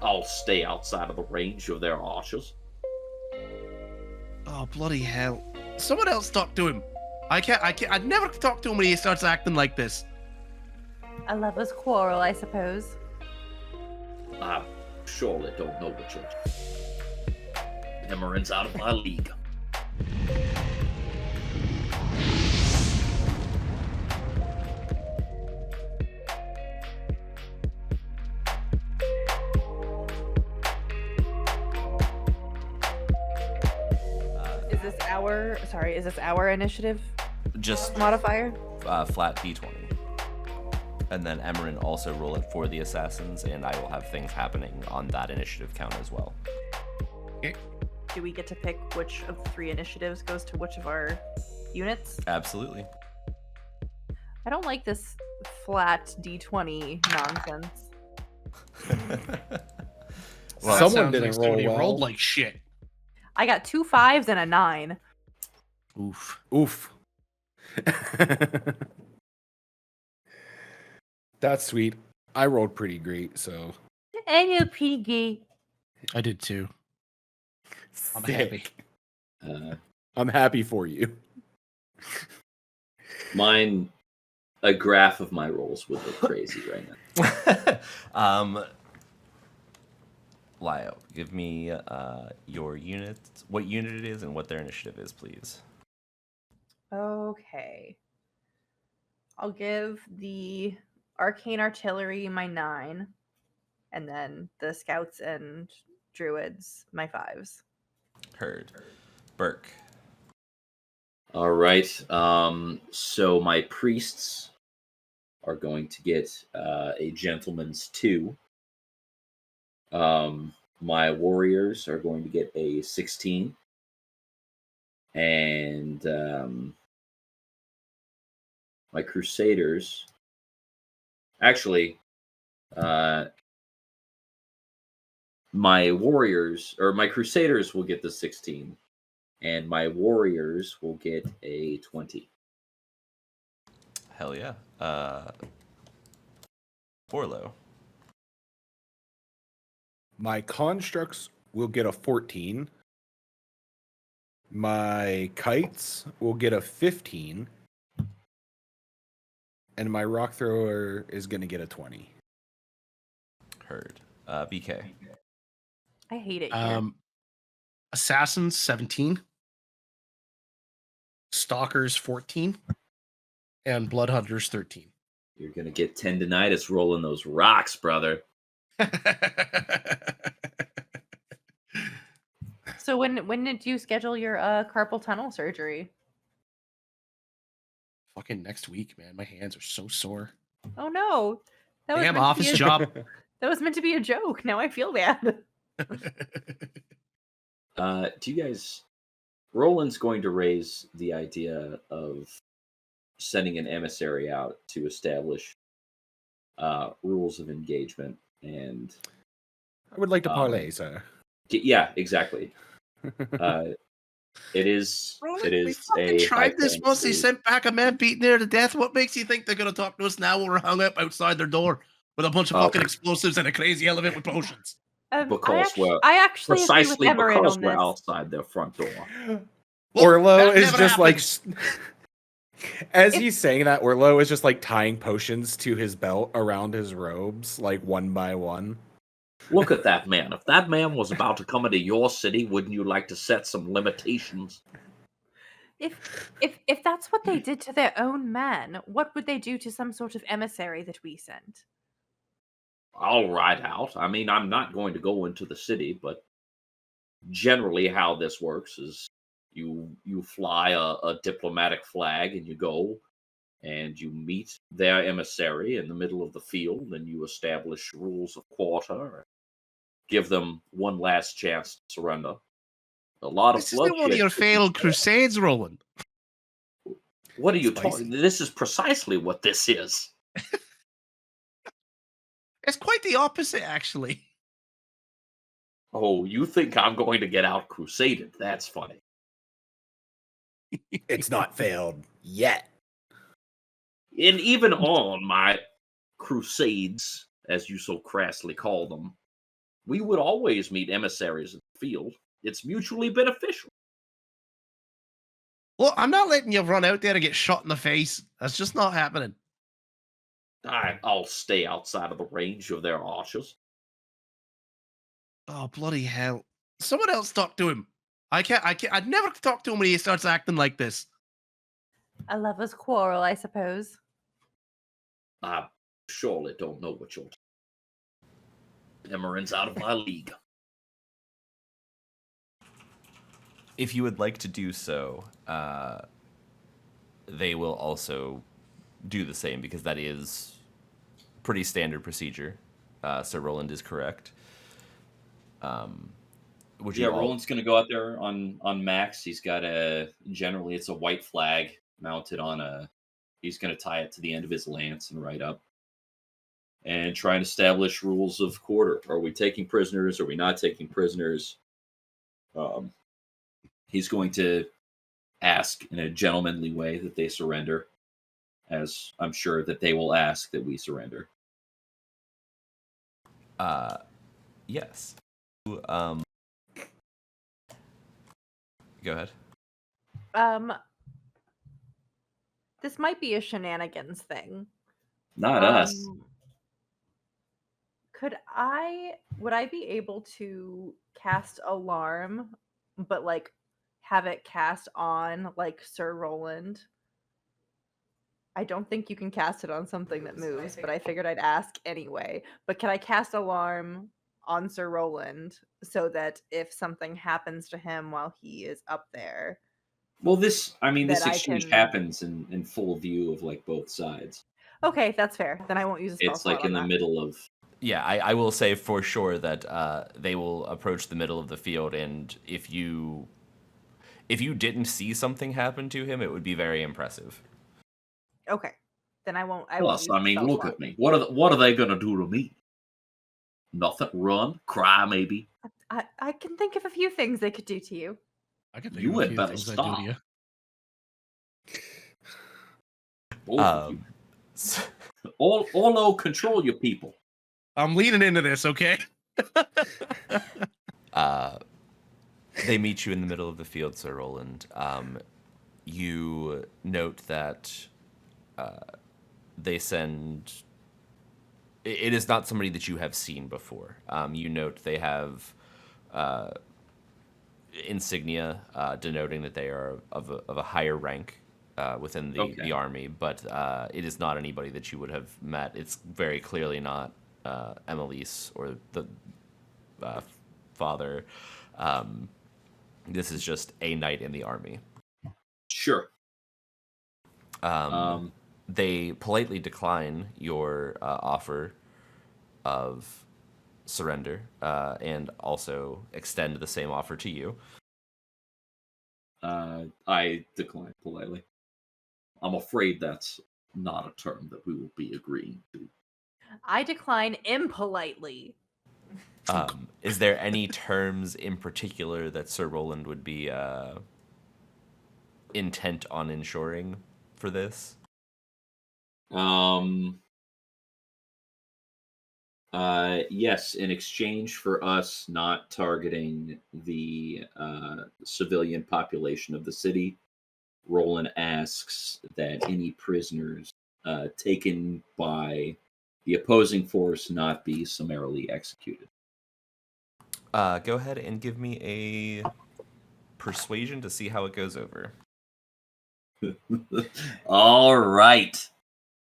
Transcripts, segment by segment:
I'll stay outside of the range of their archers. Oh, bloody hell. Someone else talk to him. I'd never talk to him when he starts acting like this. A lover's quarrel, I suppose. I surely don't know what you're... Emmerin's out of my league. Is this our initiative Just modifier? flat D20. And then Emmerin also roll it for the assassins, and I will have things happening on that initiative count as well. Okay. Do we get to pick which of the 3 initiatives goes to which of our units? Absolutely. I don't like this flat D20 nonsense. Well, someone didn't roll somebody well. rolled like shit. I got 2 5s and a 9. Oof. That's sweet. I rolled pretty great, so. I know PG. I did too. I'm happy. I'm happy for you. Mine, a graph of my rolls would look crazy right now. Lio, give me your unit, what unit it is, and what their initiative is, please. Okay. I'll give the Arcane Artillery my 9, and then the Scouts and Druids my 5s. Heard. Burke. All right. So my priests are going to get a gentleman's 2. My warriors are going to get a 16. And my crusaders... Actually, my warriors... Or my crusaders will get the 16. And my warriors will get a 20. Hell yeah. Orlo. My constructs will get a 14. My kites will get a 15. And my rock thrower is going to get a 20. Heard. BK. I hate it here. Assassins 17. Stalkers 14. And Bloodhunters 13. You're going to get tendinitis rolling those rocks, brother. So when did you schedule your carpal tunnel surgery? Fucking next week, man. My hands are so sore. Oh no. That was Damn meant to office be a- job. That was meant to be a joke. Now I feel bad. Do you guys... Roland's going to raise the idea of sending an emissary out to establish rules of engagement and... I would like to parlay, sir. Yeah, exactly. It is We fucking tried this once. They sent back a man beaten there to death. What makes you think they're going to talk to us now when we're hung up outside their door with a bunch of fucking explosives and a crazy elephant with potions? Because I actually precisely agree with Emmerin because on we're this. outside their front door. Orlo is never just happens. as he's saying that, Orlo is just like tying potions to his belt around his robes, like one by one. Look at that man. If that man was about to come into your city, wouldn't you like to set some limitations? If that's what they did to their own man, what would they do to some sort of emissary that we sent? I'll ride out. I mean, I'm not going to go into the city, but generally how this works is you fly a diplomatic flag and you go and you meet their emissary in the middle of the field and you establish rules of quarter, give them one last chance to surrender. A lot of This isn't one of your failed crusades, Roland. What are you talking? This is precisely what this is. It's quite the opposite, actually. Oh, you think I'm going to get out crusaded? That's funny. It's not failed yet. And even on my crusades, as you so crassly call them, We would always meet emissaries in the field. It's mutually beneficial. Well, I'm not letting you run out there and get shot in the face. That's just not happening. I'll stay outside of the range of their archers. Oh, bloody hell. Someone else talk to him. I'd never talk to him when he starts acting like this. A lover's quarrel, I suppose. I surely don't know what you're talking about. Emmerin's out of my league. If you would like to do so, they will also do the same, because that is pretty standard procedure. So Roland is correct. Roland's going to go out there on Max. He's got generally it's a white flag mounted on he's going to tie it to the end of his lance and ride up and try and establish rules of quarter. Are we taking prisoners? Are we not taking prisoners? He's going to ask in a gentlemanly way that they surrender, as I'm sure that they will ask that we surrender. Yes. Go ahead. This might be a shenanigans thing. Not us. Would I be able to cast alarm, but like have it cast on like Sir Roland? I don't think you can cast it on something that moves, but I figured I'd ask anyway. But can I cast alarm on Sir Roland so that if something happens to him while he is up there? Well, this exchange happens in full view of like both sides. Okay, that's fair. Then I won't use a spell It's like in the middle of... Yeah, I will say for sure that they will approach the middle of the field, and if you didn't see something happen to him, it would be very impressive. Okay, then I won't. Plus, look at me. What are they gonna do to me? Nothing. Run, cry, maybe. I can think of a few things they could do to you. I can think You of a had few better things stop. I do to you. Orlo, control your people. I'm leaning into this, okay? They meet you in the middle of the field, Sir Roland. You note that they send... It is not somebody that you have seen before. You note they have insignia denoting that they are of a higher rank within the army, but it is not anybody that you would have met. It's very clearly not Emmelis or the father. This is just a knight in the army. Sure. They politely decline your offer of surrender and also extend the same offer to you. I decline politely. I'm afraid that's not a term that we will be agreeing to. I decline impolitely. Is there any terms in particular that Sir Roland would be intent on ensuring for this? Yes, in exchange for us not targeting the civilian population of the city, Roland asks that any prisoners taken by the opposing force not be summarily executed. Go ahead and give me a persuasion to see how it goes over. All right.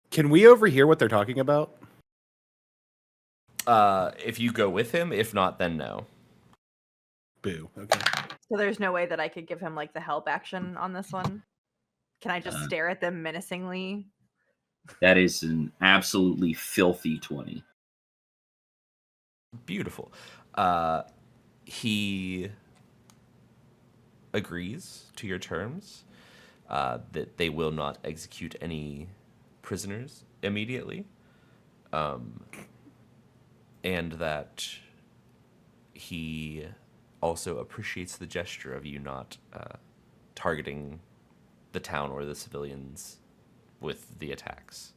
Can we overhear what they're talking about? If you go with him, if not, then no. Boo. Okay. So there's no way that I could give him like the help action on this one? Can I just stare at them menacingly? That is an absolutely filthy 20. Beautiful. He agrees to your terms that they will not execute any prisoners immediately, and that he also appreciates the gesture of you not targeting the town or the civilians with the attacks.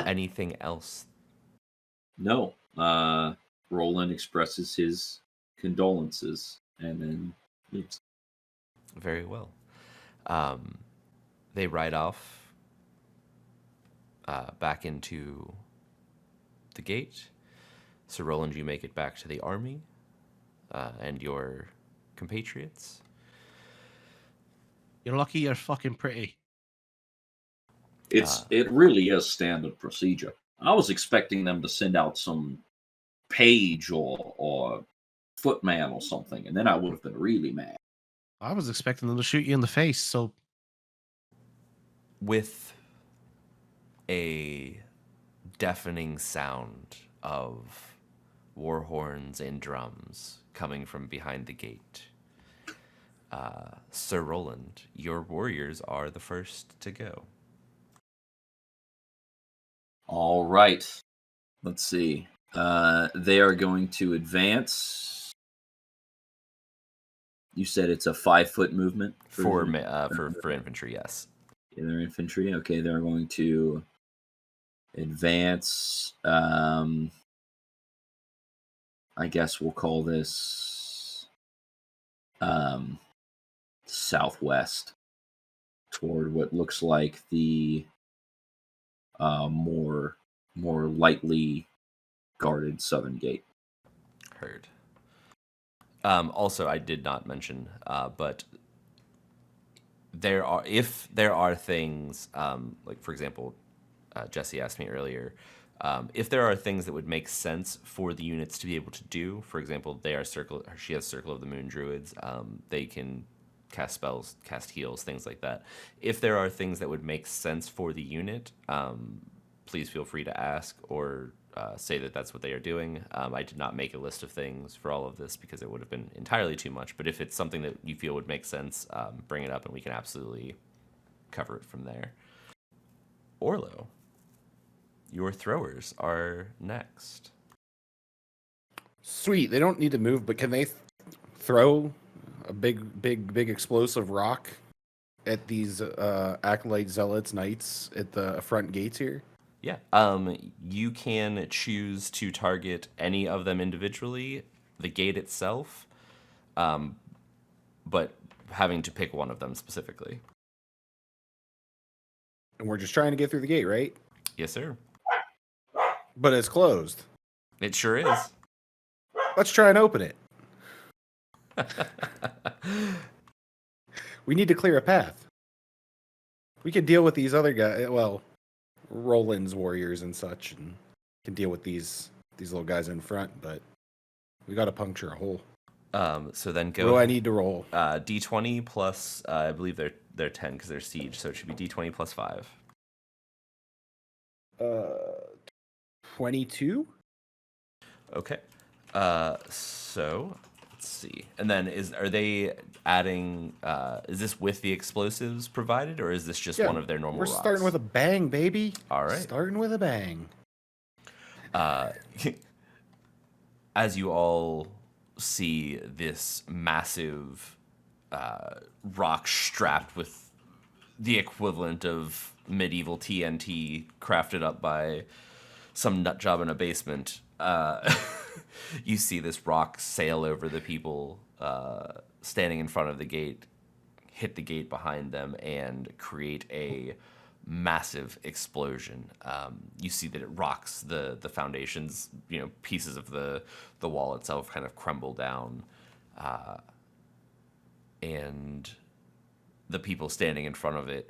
Anything else? No. Roland expresses his condolences and then leaves. Very well. They ride off back into the gate. So Roland, you make it back to the army and your compatriots. You're lucky you're fucking pretty. It really is standard procedure. I was expecting them to send out some page or footman or something, and then I would have been really mad. I was expecting them to shoot you in the face, so... With a deafening sound of war horns and drums coming from behind the gate, Sir Roland, your warriors are the first to go. All right. Let's see. They are going to advance. You said it's a 5-foot movement for infantry, yes. Yeah, they're infantry. Okay, they're going to advance. I guess we'll call this southwest toward what looks like the more lightly guarded southern gate. Heard. Also, I did not mention, but there are things like, for example, Jesse asked me earlier, if there are things that would make sense for the units to be able to do. For example, she has Circle of the Moon Druids. They can cast spells, cast heals, things like that. If there are things that would make sense for the unit, please feel free to ask or say that that's what they are doing. I did not make a list of things for all of this because it would have been entirely too much. But if it's something that you feel would make sense, bring it up and we can absolutely cover it from there. Orlo, your throwers are next. Sweet. They don't need to move, but can they throw a big explosive rock at these acolyte zealots knights at the front gates here? Yeah. You can choose to target any of them individually, the gate itself, but having to pick one of them specifically. And we're just trying to get through the gate, right? Yes, sir. But it's closed. It sure is. Let's try and open it. We need to clear a path. We can deal with these other guys. Well, Roland's warriors and such, and can deal with these little guys in front, but we got to puncture a hole. So then go. What do I need to roll? D20 plus, I believe they're 10 because they're siege, so it should be D20 plus 5. 22. Okay. So let's see. And then are they adding? Is this with the explosives provided, or is this just one of their normal? We're rocks? starting with a bang, baby. All right. Starting with a bang. As you all see this massive rock strapped with the equivalent of medieval TNT crafted up by some nut job in a basement, you see this rock sail over the people standing in front of the gate, hit the gate behind them, and create a massive explosion. You see that it rocks the foundations, pieces of the wall itself kind of crumble down, and the people standing in front of it,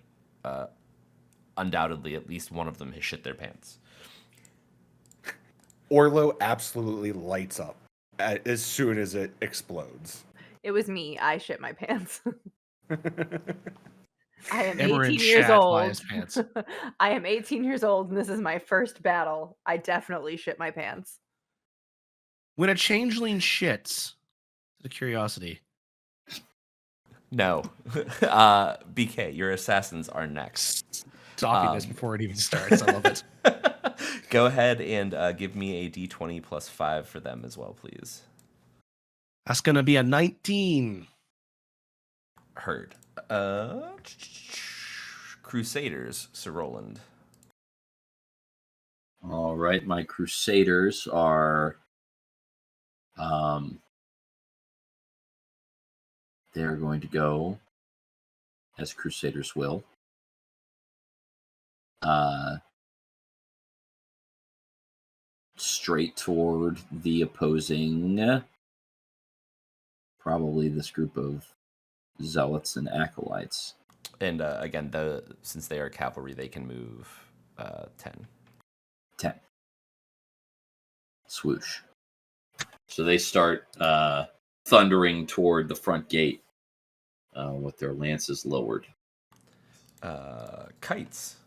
undoubtedly at least one of them has shit their pants. Orlo absolutely lights up as soon as it explodes. It was me. I shit my pants. I am Emmerin 18 years shat by old. his pants. I am 18 years old, and this is my first battle. I definitely shit my pants. When a changeling shits, it's a curiosity. No. BK, your assassins are next. Stopping this before it even starts. I love it. Go ahead and give me a D20 plus 5 for them as well, please. That's going to be a 19. Heard. Crusaders, Sir Roland. All right, my Crusaders are they're going to go, as Crusaders will, straight toward the opposing, probably this group of zealots and acolytes. And again, since they are cavalry, they can move 10. 10. Swoosh. So they start thundering toward the front gate with their lances lowered. Kites.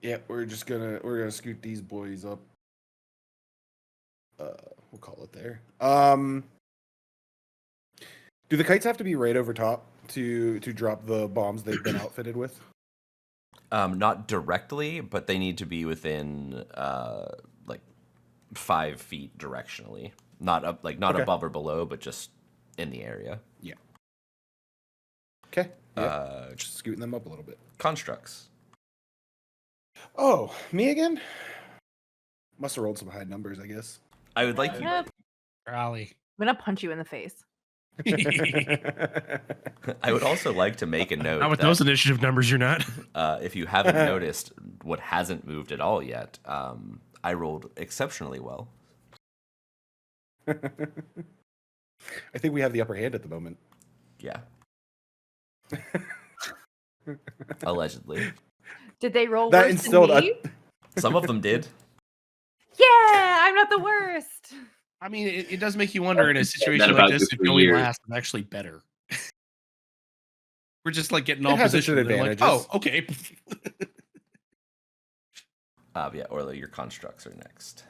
Yeah, we're gonna scoot these boys up. We'll call it there. Do the kites have to be right over top to drop the bombs they've been outfitted with? Not directly, but they need to be within 5 feet directionally. Not up, not above or below, but just in the area. Yeah. Okay. Just scooting them up a little bit. Constructs. Oh, me again? Must have rolled some high numbers, I guess. I would like you. Rally. I'm gonna punch you in the face. I would also like to make a note. Not with those initiative numbers, you're not. If you haven't noticed, what hasn't moved at all yet, I rolled exceptionally well. I think we have the upper hand at the moment. Yeah. Allegedly. Did they roll That worse instilled than me? Some of them did. Yeah, I'm not the worst. I mean, it does make you wonder in a situation That like about this you if for going years. last is actually better. We're just like getting all It has its positioned. They're like, advantages. oh, okay. Yeah, Orlo, your constructs are next.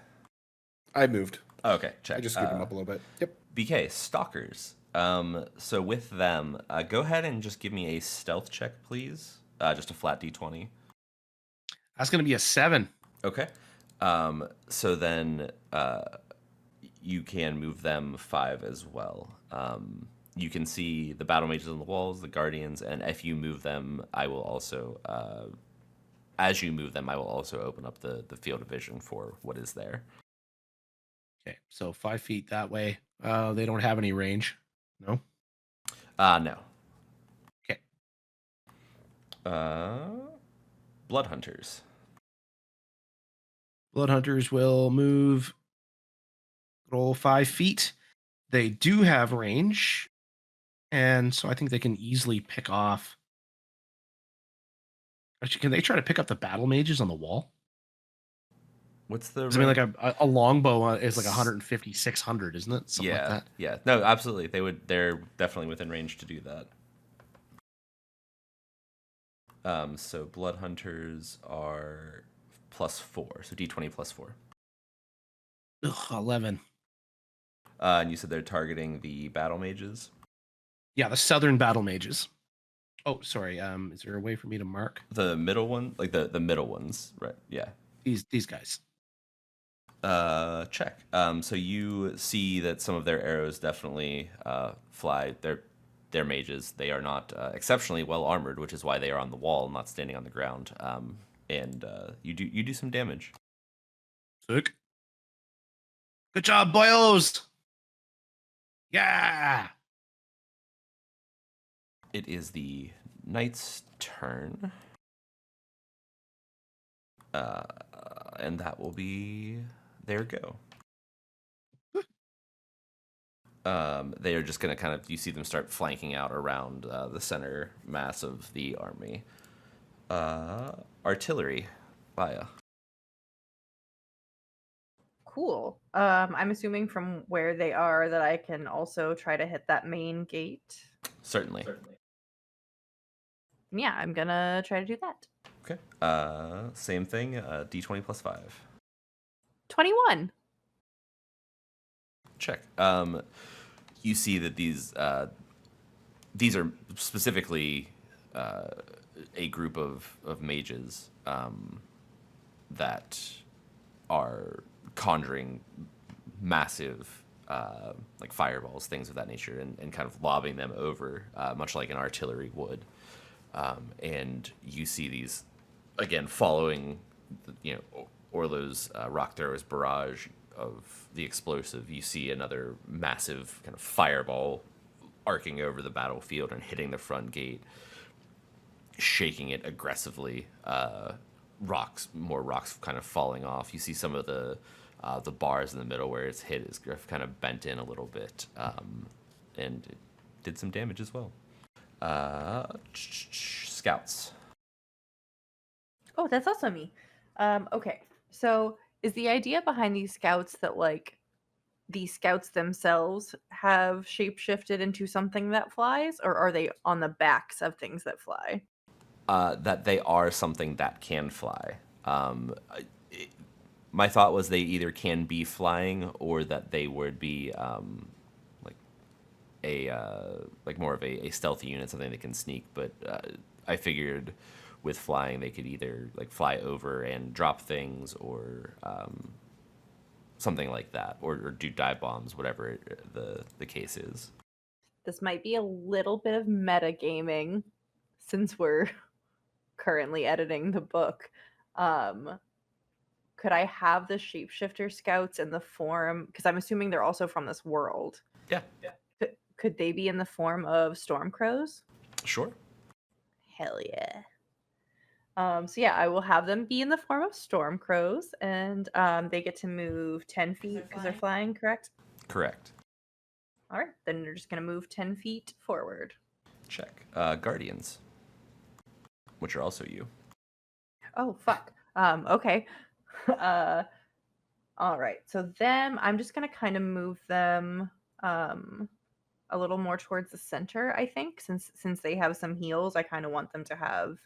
I moved. Okay, check. I just scooted them up a little bit. Yep. BK, stalkers. So with them, go ahead and just give me a stealth check, please. Just a flat d20. That's going to be a 7. Okay. So then you can move them 5 as well. You can see the battle mages on the walls, the guardians, and if you move them, I will also, as you move them, I will also open up the field of vision for what is there. Okay, so 5 feet that way. They don't have any range. No? No. Okay. Bloodhunters. Bloodhunters will move, roll 5 feet. They do have range, and so I think they can easily pick off. Actually, can they try to pick up the battle mages on the wall? What's the? I mean, like a longbow is like 150, 600, isn't it? Something yeah, like that. Yeah. No, absolutely. They're definitely within range to do that. So Bloodhunters are +4, so D20 +4. Ugh, 11. And you said they're targeting the battle mages? Yeah, the southern battle mages. Oh, sorry. Is there a way for me to mark the middle one? Like the middle ones, right? Yeah. These guys. Check. So you see that some of their arrows definitely fly. They're mages. They are not exceptionally well armored, which is why they are on the wall, not standing on the ground. And you do some damage. Sick. Good job, boyos. Yeah. It is the knight's turn. And that will be their go. They are just going to kind of, you see them start flanking out around the center mass of the army. Artillery, Laya. Cool. I'm assuming from where they are that I can also try to hit that main gate. Certainly. Yeah, I'm gonna try to do that. Okay. Same thing, D20 +5. 21. Check. You see that these are specifically a group of mages that are conjuring massive like fireballs, things of that nature, and kind of lobbing them over, much like an artillery would. And you see these, again, following, Orlo's rock throwers barrage of the explosive, you see another massive kind of fireball arcing over the battlefield and hitting the front gate, shaking it aggressively. More rocks kind of falling off. You see some of the bars in the middle where it's hit is kind of bent in a little bit, and it did some damage as well. Scouts. Oh, that's also me. Okay, so is the idea behind these scouts that like the scouts themselves have shapeshifted into something that flies, or are they on the backs of things that fly? That they are something that can fly. My thought was they either can be flying or that they would be like more of a stealthy unit, something that can sneak. But I figured with flying they could either like fly over and drop things or something like that, or do dive bombs, whatever the case is. This might be a little bit of metagaming since we're currently editing the book. Could I have the shapeshifter scouts in the form, because I'm assuming they're also from this world. Yeah. Could they be in the form of storm crows? Sure. Hell yeah. So yeah, I will have them be in the form of storm crows, and they get to move 10 feet because they're flying, correct? Correct. All right, then they're just going to move 10 feet forward. Check. Guardians, which are also you. Oh, fuck. Okay. All right, so them, I'm just going to kind of move them a little more towards the center, I think, since they have some heals. I kind of want them to have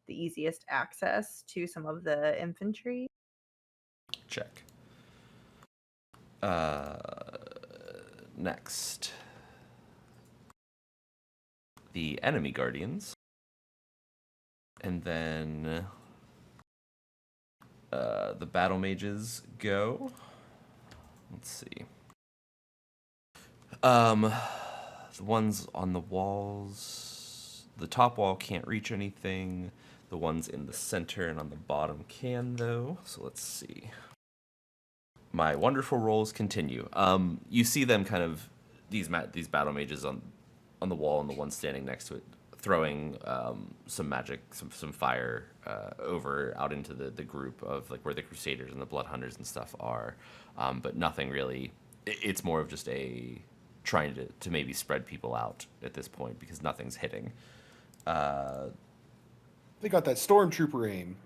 the easiest access to some of the infantry. Check. Next. The enemy guardians. And then the battle mages go. Let's see. The ones on the walls, the top wall can't reach anything. The ones in the center and on the bottom can, though. So let's see. My wonderful rolls continue. You see them kind of these battle mages on the wall and the one standing next to it, throwing some magic, some fire over out into the group of like where the Crusaders and the Bloodhunters and stuff are, but nothing really. It's more of just a trying to maybe spread people out at this point because nothing's hitting. They got that stormtrooper aim.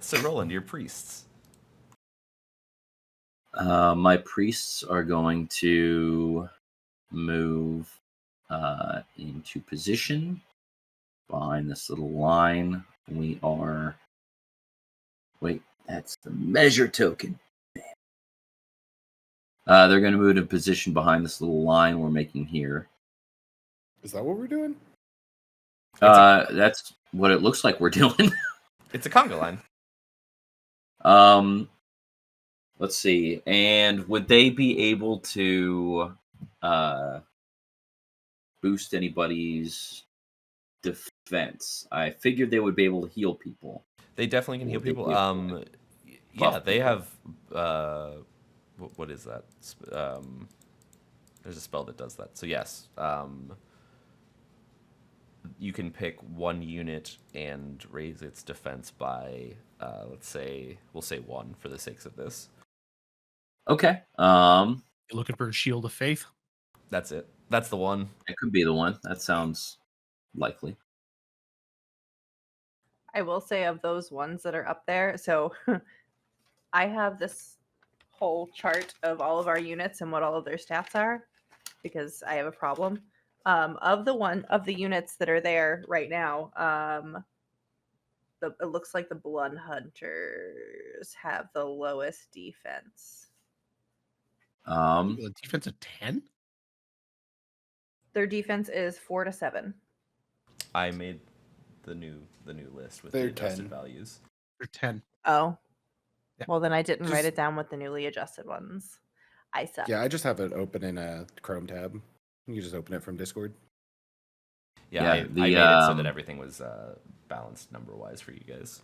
So Roland, your priests. My priests are going to move into position behind this little line. We are... Wait, that's the measure token. They're going to move into position behind this little line we're making here. Is that what we're doing? That's what it looks like we're doing. It's a conga line. Let's see. And would they be able to boost anybody's defense? I figured they would be able to heal people. They definitely can heal people. Yeah, they have. What is that? There's a spell that does that. So yes, you can pick one unit and raise its defense by, we'll say 1 for the sakes of this. Okay. You're looking for a shield of faith? That's it. That's the one. It could be the one. That sounds likely. I will say of those ones that are up there, so I have this whole chart of all of our units and what all of their stats are because I have a problem. Of the units that are there right now, it looks like the Bloodhunters have the lowest defense. The defense of 10? Their defense is 4 to 7. I made the new list with the adjusted values. They're 10. Oh. Yeah. Well, then I didn't write it down with the newly adjusted ones. I suck. Yeah, I just have it open in a Chrome tab. You can just open it from Discord. Yeah, I made it so that everything was balanced number-wise for you guys.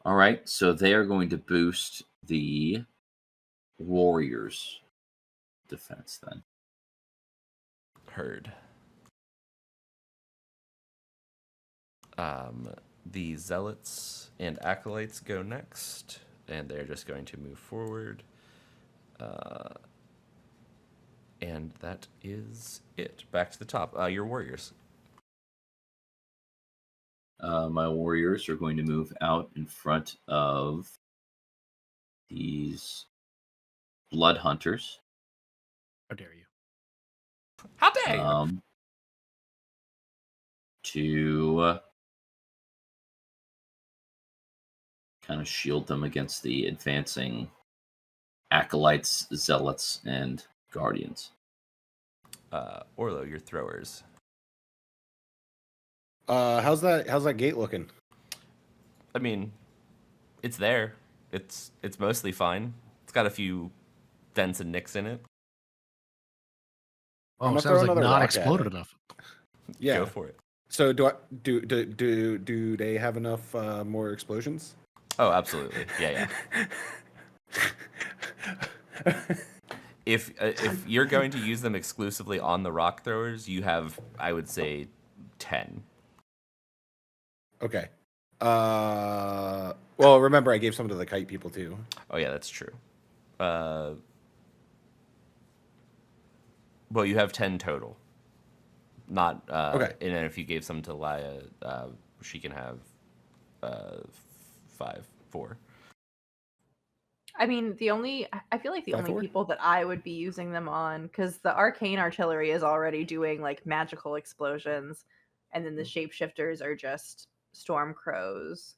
All right, so they are going to boost the warriors' defense then. Heard. The zealots and acolytes go next, and they're just going to move forward. And that is it. Back to the top. Your warriors. My warriors are going to move out in front of these Bloodhunters. How dare you? How dare you? To kind of shield them against the advancing acolytes, zealots, and guardians. Orlo, your throwers. How's that gate looking? I mean, it's there. It's mostly fine. It's got a few dents and nicks in it. Oh, sounds like not exploded enough. Yeah, go for it. So do they have enough more explosions? Oh, absolutely. Yeah. If you're going to use them exclusively on the rock throwers, you have, I would say, 10. Okay. Well, remember I gave some to the kite people too. Oh yeah, that's true. Well, you have 10 total. Not okay. And then if you gave some to Laya, she can have 4. I mean, I feel like the only people that I would be using them on, because the arcane artillery is already doing like magical explosions, and then the shapeshifters are just storm crows.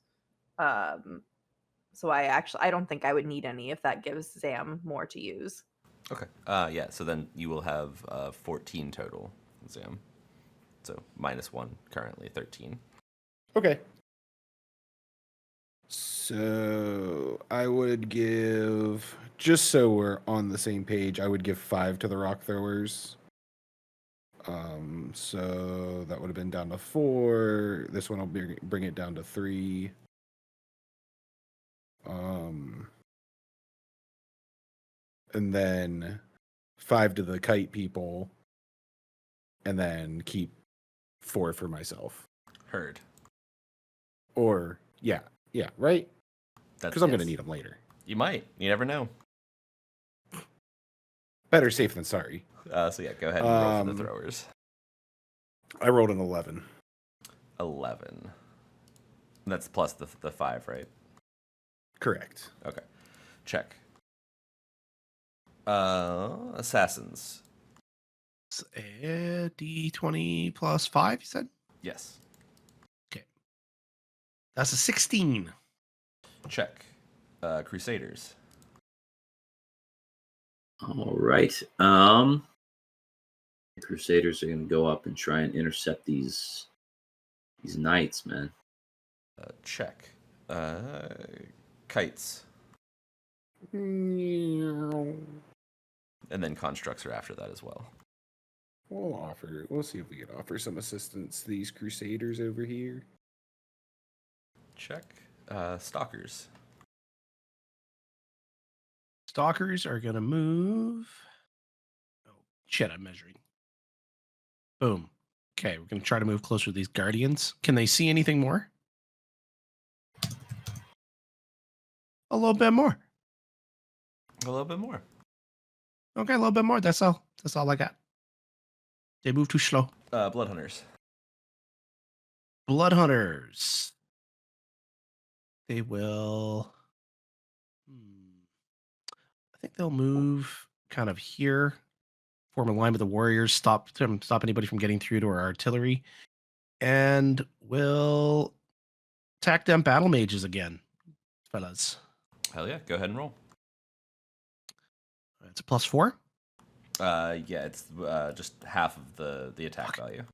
So I don't think I would need any if that gives Zam more to use. Okay. Yeah. So then you will have 14 total, Zam. So -1 currently, 13. Okay. So I would give, just so we're on the same page, I would give 5 to the rock throwers. So that would have been down to 4. This one will bring it down to 3. And then 5 to the kite people, and then keep 4 for myself. Heard. Or yeah, right? Because I'm yes. gonna need them later. You might. You never know. Better safe than sorry. So yeah, go ahead and roll for the throwers. I rolled an 11. 11. And that's plus the 5, right? Correct. Okay. Check. Assassins. D20 plus 5, you said? Yes. Okay. That's a 16. Check. Crusaders. All right. The Crusaders are going to go up and try and intercept these knights, man. Check. Kites. And then constructs are after that as well. We'll see if we can offer some assistance to these Crusaders over here. Check. Stalkers. Stalkers are going to move. Oh, shit, I'm measuring. Boom. Okay, we're going to try to move closer to these guardians. Can they see anything more? A little bit more. A little bit more. Okay, a little bit more. That's all I got. They move too slow. Bloodhunters. Bloodhunters. They will. I think they'll move kind of here, form a line with the warriors, stop anybody from getting through to our artillery, and will attack them battle mages again, fellas. Hell yeah, go ahead and roll. It's a +4. Yeah, it's just half of the attack value.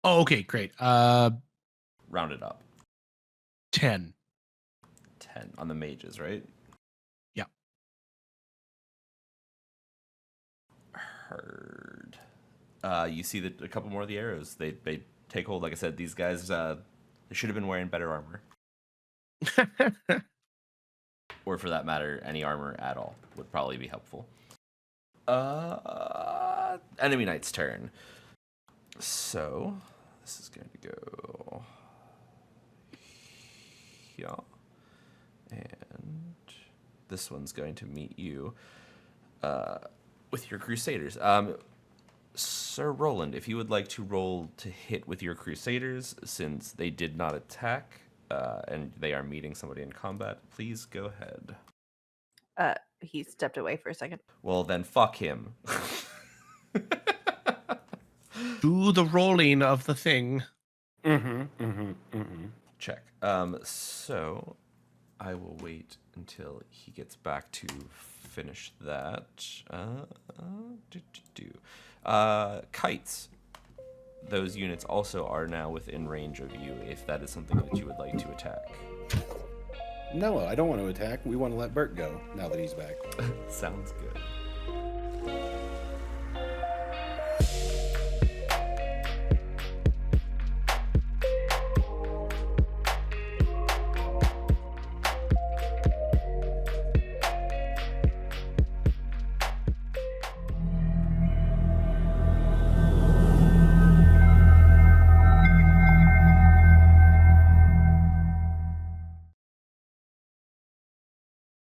Oh, okay, great. Rounded up. 10. 10 on the mages, right? Yeah. Heard. You see that a couple more of the arrows. They take hold. Like I said, these guys they should have been wearing better armor. or for that matter, any armor at all would probably be helpful. Enemy knight's turn. So this is going to go here, and this one's going to meet you with your crusaders. Sir Roland, if you would like to roll to hit with your crusaders, since they did not attack and they are meeting somebody in combat, please go ahead. He stepped away for a second. Well, then fuck him. Do the rolling of the thing. Check. So I will wait until he gets back to finish that. Kites. Those units also are now within range of you, if that is something that you would like to attack. No, I don't want to attack. We want to let Bert go now that he's back. Sounds good.